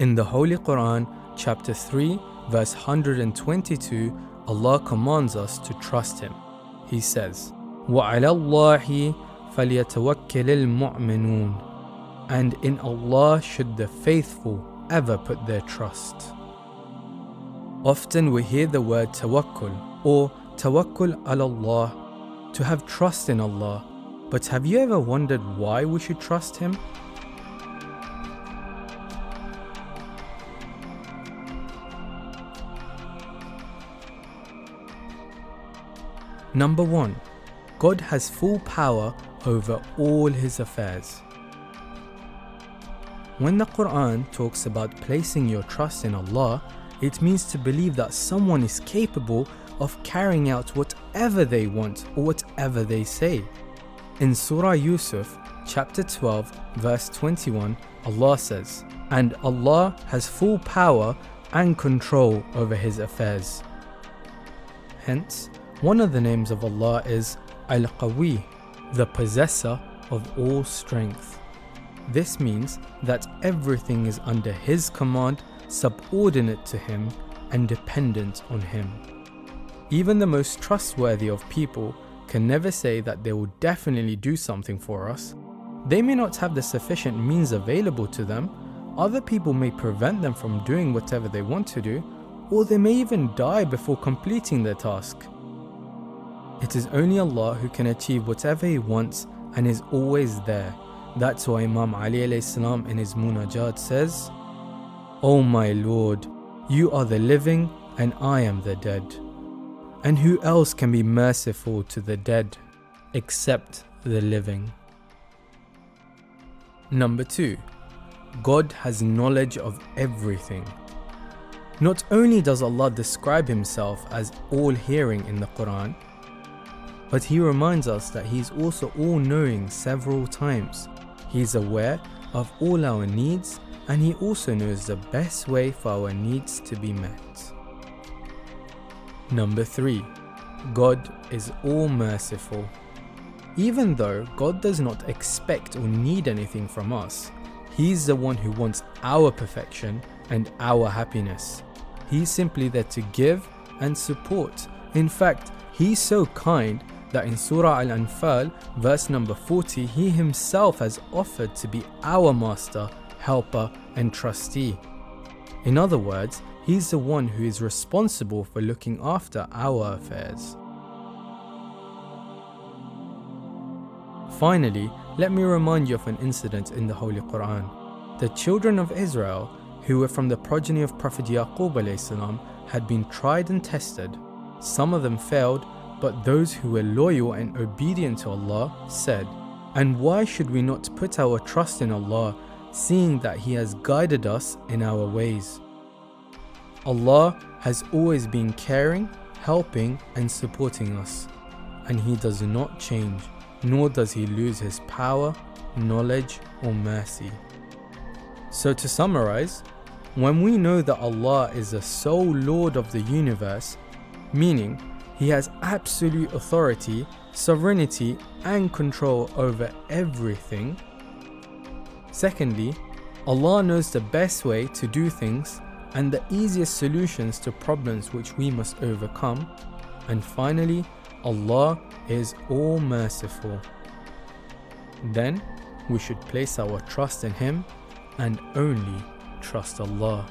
In the Holy Quran, chapter 3, verse 122, Allah commands us to trust Him. He says, وَعَلَى اللَّهِ فَلْيَتَوَكَّلِ الْمُؤْمِنُونَ. And in Allah should the faithful ever put their trust. Often we hear the word tawakkul or tawakkul ala Allah, to have trust in Allah. But have you ever wondered why we should trust Him? Number 1. God has full power over all His affairs. When the Quran talks about placing your trust in Allah, it means to believe that someone is capable of carrying out whatever they want or whatever they say. In Surah Yusuf, chapter 12, verse 21, Allah says, "And Allah has full power and control over His affairs." Hence, one of the names of Allah is Al-Qawi, the possessor of all strength. This means that everything is under His command, subordinate to Him, and dependent on Him. Even the most trustworthy of people can never say that they will definitely do something for us. They may not have the sufficient means available to them. Other people may prevent them from doing whatever they want to do, or they may even die before completing their task. It is only Allah who can achieve whatever He wants and is always there. That's why Imam Ali alayhi salam in his Munajat says, "O my Lord, You are the living and I am the dead. And who else can be merciful to the dead except the living?" Number 2. God has knowledge of everything. Not only does Allah describe Himself as all-hearing in the Quran, but He reminds us that He is also all-knowing several times. He is aware of all our needs, and He also knows the best way for our needs to be met. Number 3. God is all-merciful. Even though God does not expect or need anything from us, He is the one who wants our perfection and our happiness. He is simply there to give and support. In fact, He is so kind that in Surah Al-Anfal, verse number 40, He Himself has offered to be our master, helper, and trustee. In other words, He's the one who is responsible for looking after our affairs. Finally, let me remind you of an incident in the Holy Quran. The children of Israel, who were from the progeny of Prophet Yaqub alayhi salam, had been tried and tested. Some of them failed, but those who were loyal and obedient to Allah said, "And why should we not put our trust in Allah, seeing that He has guided us in our ways?" Allah has always been caring, helping, and supporting us, and He does not change, nor does He lose His power, knowledge, or mercy. So to summarize, when we know that Allah is the sole Lord of the universe, meaning He has absolute authority, sovereignty, and control over everything. Secondly, Allah knows the best way to do things and the easiest solutions to problems which we must overcome. And finally, Allah is all-merciful. Then we should place our trust in Him and only trust Allah.